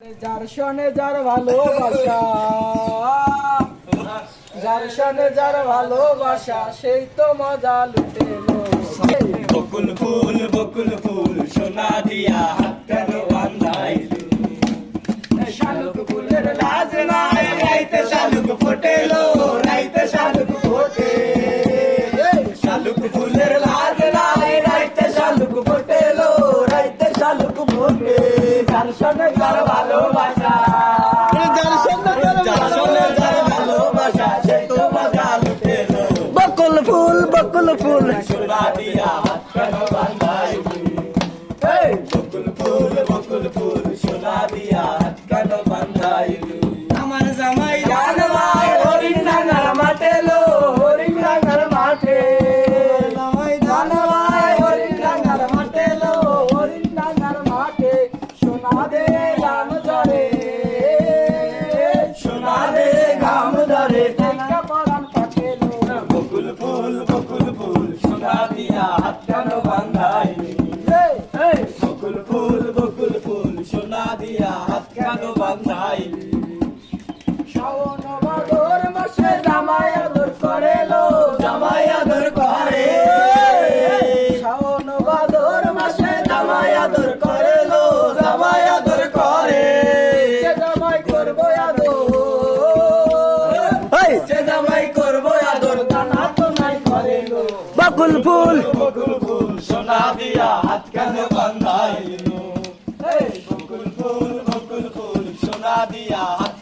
যার শোনে যার ভালোবাসা, যার শোনে যার ভালোবাসা, সেই তো মজা লুটে লো। বকুল ফুল সোনা দিয়া হাত কেন বান্ধাইলু? শালুক ফুলের লাজ নাই, রাইতে শালুক ফোটেলো, রাইতে শালুক ফোটে। শালুক ফুলের লাজ নাই, রাইতে শালুক ফোটেলো, রাইতে শালুক ফোটে। যার শোনে যার ভালোবাসা, যার শোনে যার ভালোবাসা, সেই তো মজা লুটেলো। বকুল ফুল সোনা দিয়া হাত কেন বান্ধাইলু? বকুল ফুল সোনা দিয়া হাত কেন বান্ধাইলু? আমার জামাই জান ভাই হরিণ ডাঙ্গার মাঠে লো, হরিণ ডাঙ্গার মাঠে। জান ভাই হরিণ ডাঙ্গার মাঠে লো, হরিণ ডাঙ্গার মাঠে। সোনা দে গাম ধরে, সোনা দে গাম ধরে, দেখা পরান পাঠে লো। বকুল ফুল সোনা দিয়া হাত কেন বান্ধাইলু? বকুল ফুল সোনা দিয়া হাত কেন বান্ধাইলু? শাওন ভাদর মাসে জামাই আদর করে লো, জামাই আদর করে। শাওন ভাদর মাসে জামাই আদর করে লো, জামাই আদর করে। সে জামাই করবো আদর, সে জামাই করবো আদর, দানা তো নাই করে লো। বকুল ফুল সোনা দিয়া হাত কেন বান্ধাইলু? বকুল ফুল সোনা দিয়া হাত